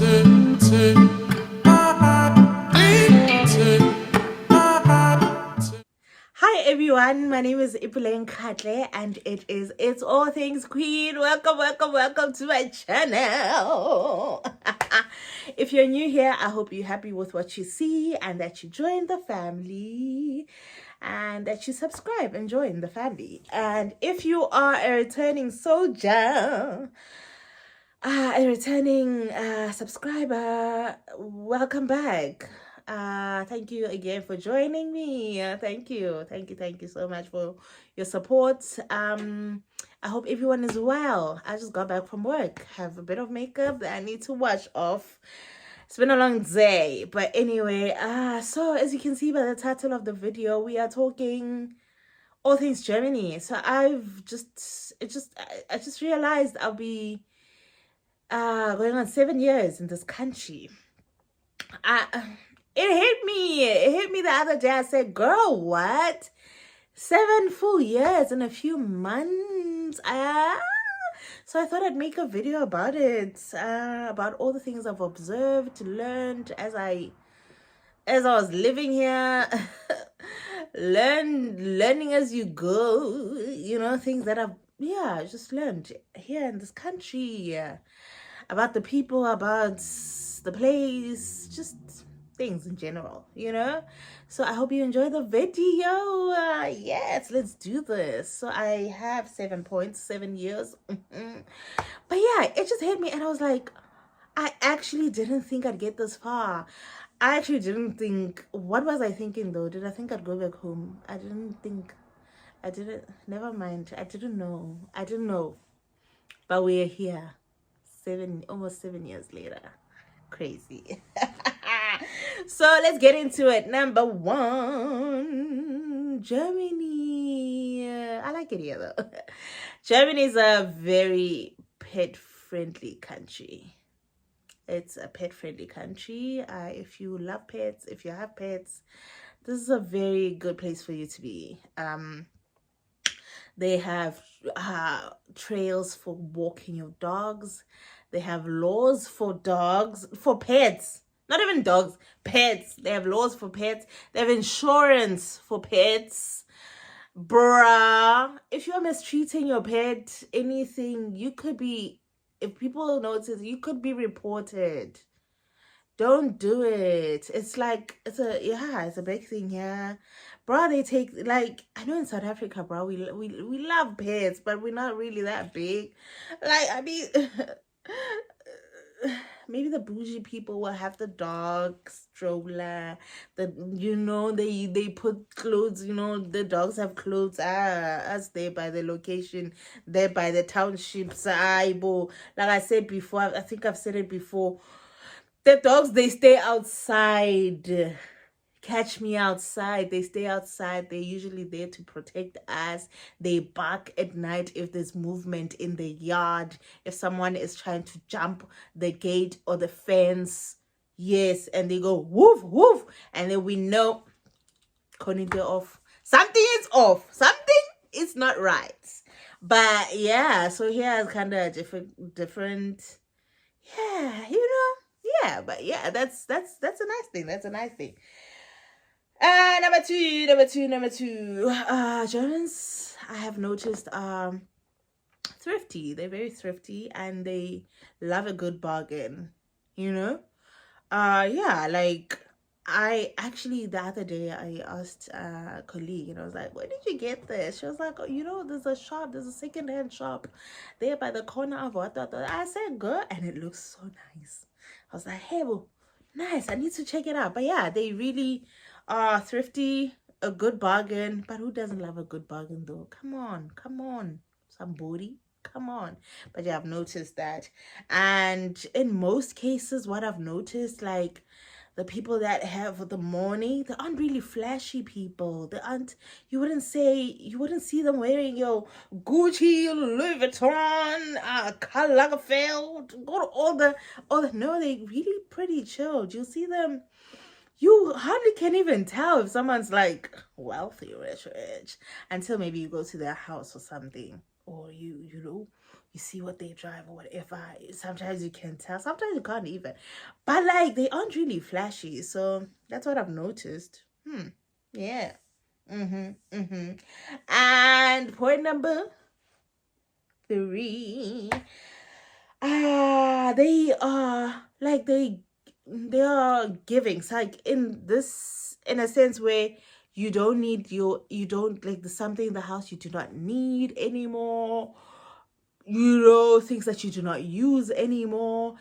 Hi everyone, my name is Ipuleng Katle and It's All Things Queen. Welcome to my channel. If you're new here, I hope you're happy with what you see and that you join the family and that you subscribe and join the family. And if you are a returning soldier, a returning subscriber, welcome back. Thank you again for joining me. Thank you so much for your support. I hope everyone is well. I just got back from work, have a bit of makeup that I need to wash off. It's been a long day, but anyway, so as you can see by the title of the video, we are talking all things Germany. So I just realized I'll be going on 7 years in this country. It hit me the other day. I said, girl, what? 7 full years in a few months. So I thought I'd make a video about it, about all the things I've observed, learned as I was living here. Learning as you go, things that I've just learned here in this country, about the people, about the place, just things in general, so I hope you enjoy the video. Yes, let's do this. So I have 7 points, 7 years. But yeah, it just hit me and I was like, I actually didn't think I'd get this far. I actually didn't think. What was I thinking though? Did I think I'd go back home? Never mind. I didn't know. But we're here. Almost 7 years later. Crazy. So let's get into it. Number 1, Germany. I like it here though. Germany is a very pet-friendly country. It's a pet-friendly country. If you love pets, if you have pets, this is a very good place for you to be. They have trails for walking your dogs. They have laws for dogs, for pets. Not even dogs, pets. They have laws for pets. They have insurance for pets. Bruh, if you're mistreating your pet, anything, you could be, if people notice, you could be reported. Don't do it. It's like, it's a big thing here. Bro, they take, like, I know in South Africa, bro, we love pets, but we're not really that big. Like, I mean, maybe the bougie people will have the dog stroller, they put clothes, the dogs have clothes. Us there by the location, there by the townships. Like I said before, I think I've said it before, the dogs, they stay outside. Catch me outside. They stay outside. They're usually there to protect us. They bark at night if there's movement in the yard, if someone is trying to jump the gate or the fence. Yes, and they go woof woof, and then we know they're off. Something is off. Something is not right. But yeah, so here is kind of different. Yeah, yeah, but yeah, that's a nice thing. That's a nice thing. Number two. Germans, I have noticed, thrifty. They're very thrifty and they love a good bargain. Yeah, like I actually the other day I asked a colleague and I was like, where did you get this? She was like, oh, there's a second-hand shop there by the corner of what. I said, girl, and it looks so nice. I was like, hey, well, nice, I need to check it out. But yeah, they really are thrifty, a good bargain. But who doesn't love a good bargain though? Come on, somebody, come on. But yeah, I've noticed that. And in most cases, what I've noticed, like, the people that have the money, they aren't really flashy people. They aren't, you wouldn't see them wearing your Gucci, Louis Vuitton, Karl Lagerfeld, go to all the, no, they really pretty chilled. You'll see them, you hardly can even tell if someone's like wealthy, rich, until maybe you go to their house or something. Or you you see what they drive or whatever. Sometimes you can tell, sometimes you can't even. But like they aren't really flashy. So that's what I've noticed. Yeah. And point number 3. They are like they are giving. It's like in a sense where you don't like there's something in the house you do not need anymore, things that you do not use anymore.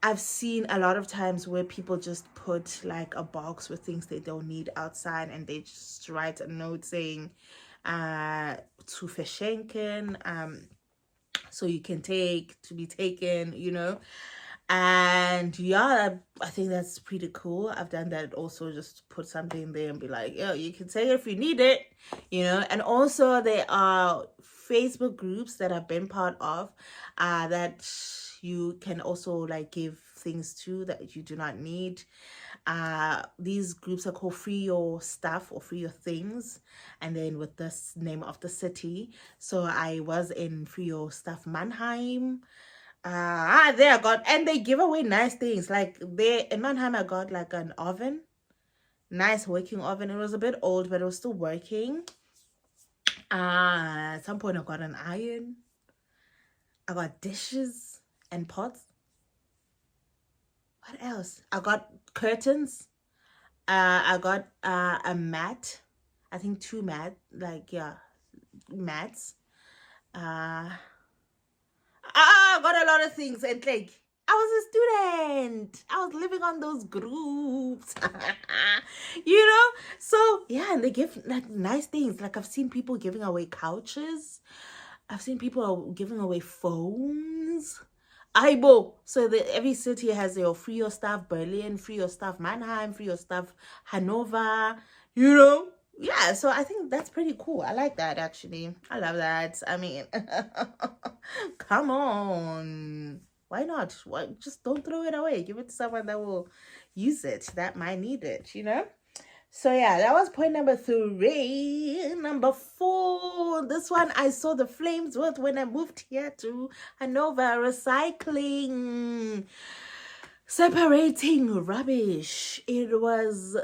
I've seen a lot of times where people just put like a box with things they don't need outside, and they just write a note saying to verschenken, so you can take, to be taken, and yeah, I think that's pretty cool. I've done that also, just put something there and be like, yo, you can take it if you need it, and also there are Facebook groups that I've been part of that you can also like give things to that you do not need. These groups are called Free Your Stuff or Free Your Things, and then with this name of the city. So I was in Free Your Stuff Mannheim. There I got, and they give away nice things. Like there in Mannheim, I got like an oven, nice working oven. It was a bit old, but it was still working. At some point I got an iron. I got dishes and pots. What else? I got curtains. I got a mat. I think 2 mats. I got a lot of things, and like I was a student. I was living on those groups. So yeah, and they give like nice things. Like I've seen people giving away couches. I've seen people giving away phones. Aibo. So every city has your Free Your Stuff Berlin, Free Your Stuff Mannheim, Free Your Stuff Hanover, Yeah, so I think that's pretty cool. I like that, actually. I love that. I mean, come on. Why not? Why, just don't throw it away. Give it to someone that will use it, that might need it, So yeah, that was point number 3. Number 4, this one I saw the flames with when I moved here to Hanover. Recycling, separating rubbish. It was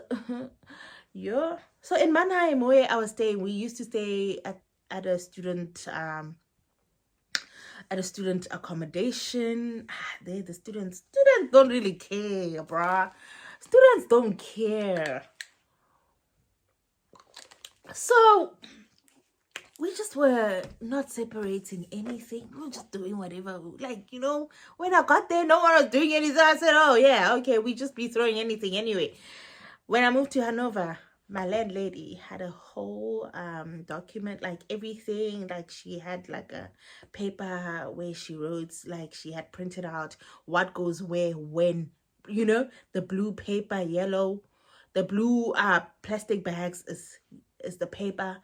yeah. So in Mannheim, where I was staying, we used to stay at a student accommodation. The students don't really care, bruh. Students don't care. So we just were not separating anything. We were just doing whatever. Like, when I got there, no one was doing anything. I said, oh, yeah, okay, we just be throwing anything anyway. When I moved to Hanover, my landlady had a whole document, like everything. Like she had like a paper where she wrote, like she had printed out what goes where, when, the blue paper, yellow. The blue plastic bags is the paper.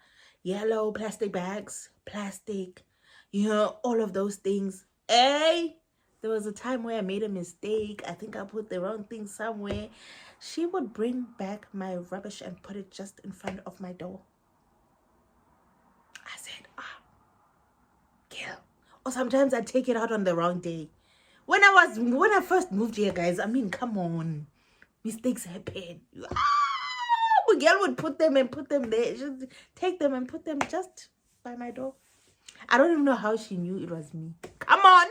Yellow plastic bags, plastic, all of those things. Hey, there was a time where I made a mistake. I think I put the wrong thing somewhere. She would bring back my rubbish and put it just in front of my door. I said, kill. Or sometimes I take it out on the wrong day. When I first moved here, guys, I mean, come on. Mistakes happen. Girl would put them there. Just take them and put them just by my door. I don't even know how she knew it was me. Come on.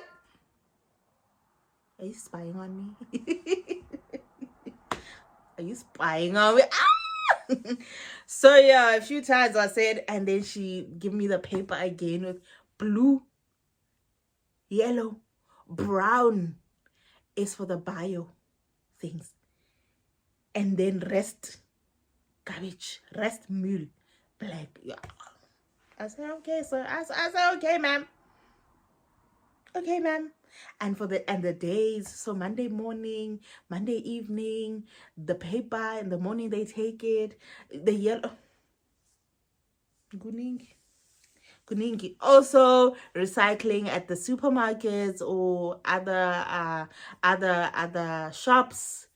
Are you spying on me? Are you spying on me? So yeah, a few times I said, and then she give me the paper again with blue, yellow, brown is for the bio things. And then rest garbage, rest mule, black. Yeah. I said, okay, so I said, okay, ma'am. Okay, ma'am. And the days, so Monday morning, Monday evening, the paper in the morning they take it, the yellow. Kuningi. Also recycling at the supermarkets or other shops.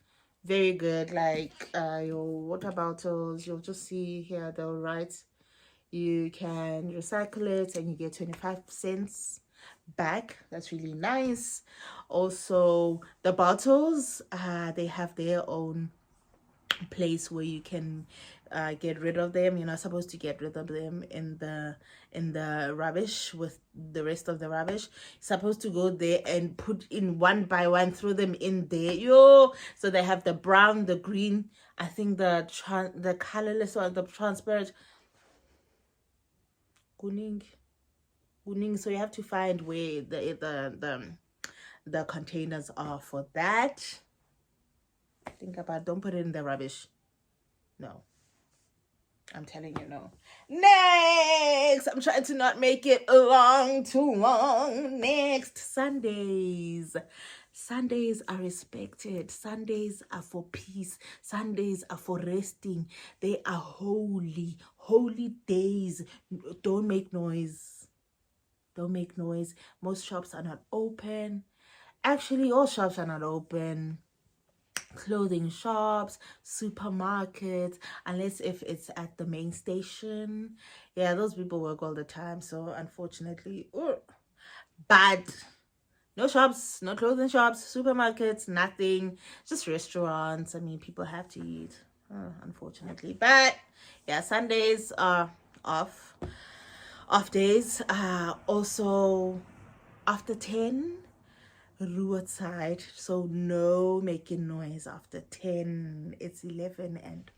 Very good. Like your water bottles, you'll just see here they'll write you can recycle it and you get 25 cents back. That's really nice. Also, the bottles, they have their own place where you can get rid of them. You're not supposed to get rid of them in the rubbish with the rest of the rubbish. You're supposed to go there and put in one by one, throw them in there. So they have the brown, the green, I think the colorless one, the transparent kuning. So you have to find where the containers are for that. Think about, don't put it in the rubbish. No. I'm telling you, no. Next, I'm trying to not make it too long. Next, Sundays. Sundays are respected. Sundays are for peace. Sundays are for resting. They are holy, holy days. Don't make noise. Don't make noise. Most shops are not open. Actually, all shops are not open. Clothing shops, supermarkets, unless if it's at the main station. Yeah, those people work all the time, so unfortunately, but no shops, no clothing shops, supermarkets, nothing, just restaurants. I mean, people have to eat, unfortunately. But yeah, Sundays are off days. Also after 10, roadside, so no making noise after 10. It's 11 and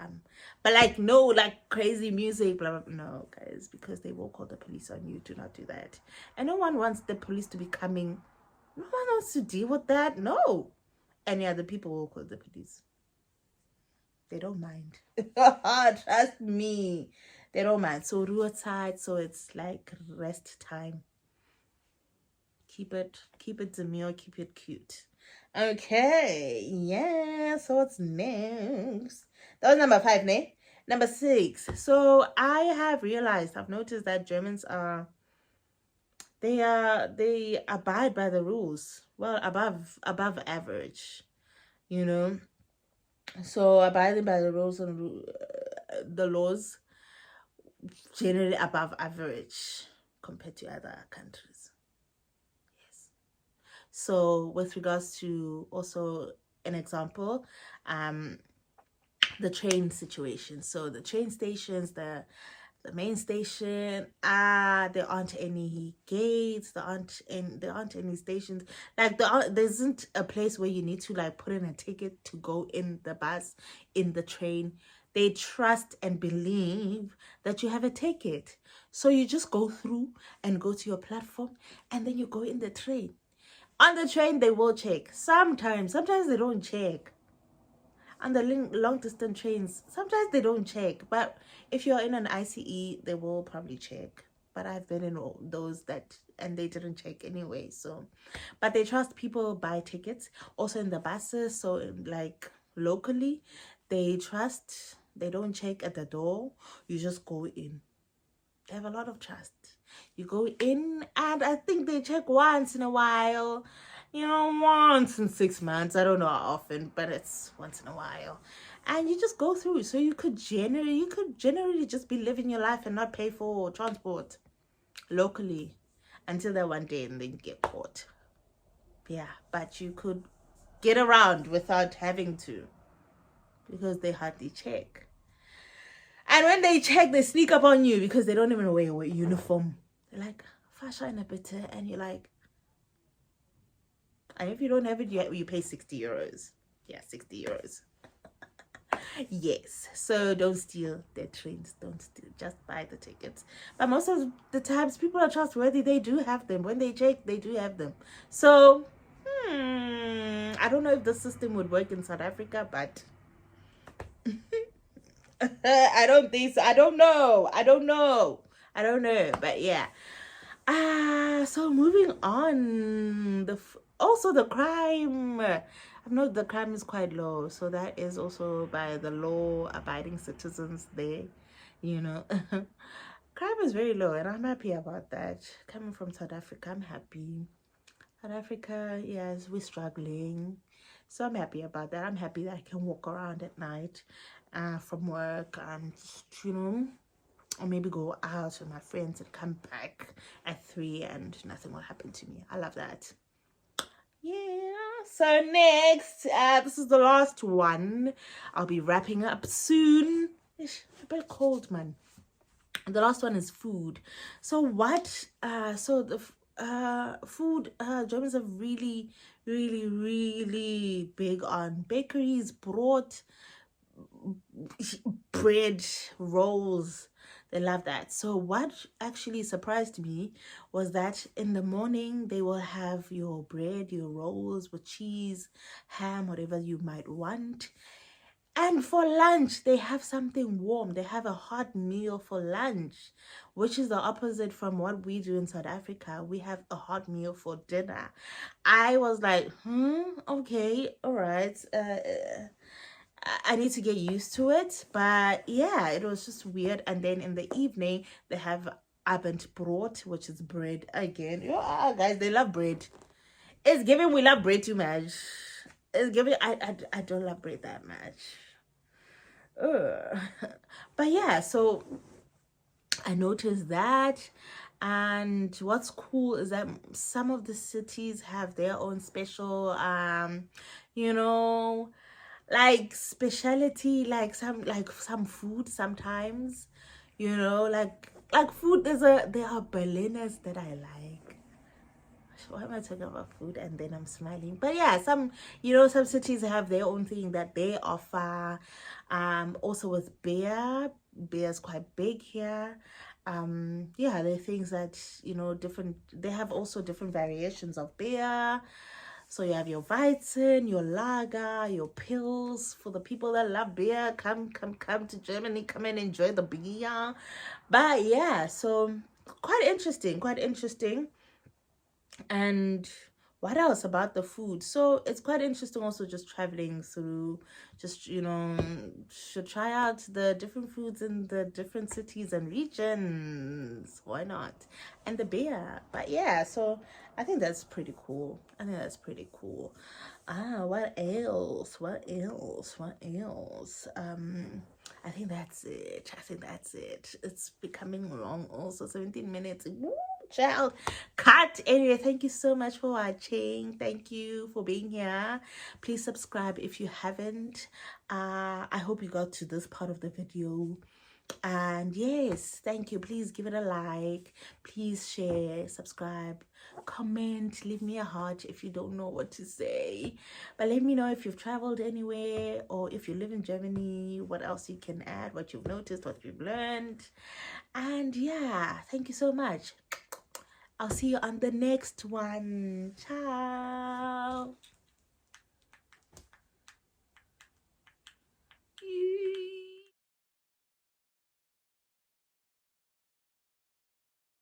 but like no like crazy music, blah, blah, blah. No, guys, because they will call the police on you. Do not do that. And no one wants the police to be coming. No one wants to deal with that. No. And yeah, the people will call the police. They don't mind. Trust me, they don't mind. So roadside, so it's like rest time. Keep it demure, keep it cute. Okay, yeah, so what's next? That was number 5, ne? Number 6. So I have realized, I've noticed that Germans are, they abide by the rules. Well, above average, you know. So abiding by the rules and the laws, generally above average compared to other countries. So with regards to also an example, the train situation. So the train stations, the main station, there aren't any gates, there aren't any stations. Like there isn't a place where you need to like put in a ticket to go in the bus, in the train. They trust and believe that you have a ticket. So you just go through and go to your platform, and then you go in the train. On the train, they will check. Sometimes they don't check. On the long distance trains, sometimes they don't check. But if you're in an ICE, they will probably check. But I've been in all those and they didn't check anyway. So, but they trust people buy tickets. Also in the buses, so like locally, they trust. They don't check at the door. You just go in. They have a lot of trust. You go in, and I think they check once in a while, once in 6 months. I don't know how often, but it's once in a while. And you just go through. So you could generally just be living your life and not pay for transport locally until that one day and then you get caught. Yeah, but you could get around without having to, because they hardly check. And when they check, they sneak up on you because they don't even wear a uniform. They're like, fashion a bit, and you're like, and if you don't have it, you pay 60 euros. Yeah, 60 euros. Yes, so don't steal their trains. Don't steal, just buy the tickets. But most of the times, people are trustworthy. They do have them. When they check, they do have them. So, I don't know if the system would work in South Africa, but I don't think so. I don't know. But yeah. So moving on. Also the crime. I know the crime is quite low. So that is also by the law-abiding citizens there. Crime is very low, and I'm happy about that. Coming from South Africa, I'm happy. South Africa, yes, we're struggling. So I'm happy about that. I'm happy that I can walk around at night from work and, or maybe go out with my friends and come back at 3 and nothing will happen to me. I love that. Yeah, so next, this is the last one. I'll be wrapping up soon. Ish, a bit cold, man. The last one is food. So what so the food, Germans are really really big on bakeries, brought bread, rolls. They love that. So what actually surprised me was that in the morning they will have your bread, your rolls with cheese, ham, whatever you might want. And for lunch, they have something warm. They have a hot meal for lunch, which is the opposite from what we do in South Africa. We have a hot meal for dinner. I was like, okay, all right. I need to get used to it. But yeah, it was just weird. And then in the evening, they have Abendbrot, which is bread again. Yeah, guys, they love bread. It's giving we love bread too much. It's giving I don't love bread that much. Ugh. But yeah, so I noticed that. And what's cool is that some of the cities have their own special you know, like specialty, like some food sometimes, like food. There are Berliners that I like. Why am I talking about food and then I'm smiling? But yeah, some cities have their own thing that they offer. Also with beer is quite big here. Yeah, there are things that, different. They have also different variations of beer. So you have your Weizen, your lager, your pills. For the people that love beer, come to Germany, come and enjoy the beer. But yeah, so quite interesting. And what else about the food? So it's quite interesting also just traveling through, just, should try out the different foods in the different cities and regions. Why not? And the beer. But yeah, so I think that's pretty cool. What else? I think that's it. It's becoming long also, 17 minutes. Woo, child. Cut. Anyway, thank you so much for watching. Thank you for being here. Please subscribe if you haven't. I hope you got to this part of the video. And yes, thank you. Please give it a like, please share, subscribe, comment, leave me a heart if you don't know what to say. But let me know if you've traveled anywhere, or if you live in Germany, what else you can add, what you've noticed, what you've learned. And yeah, thank you so much. I'll see you on the next one. Ciao.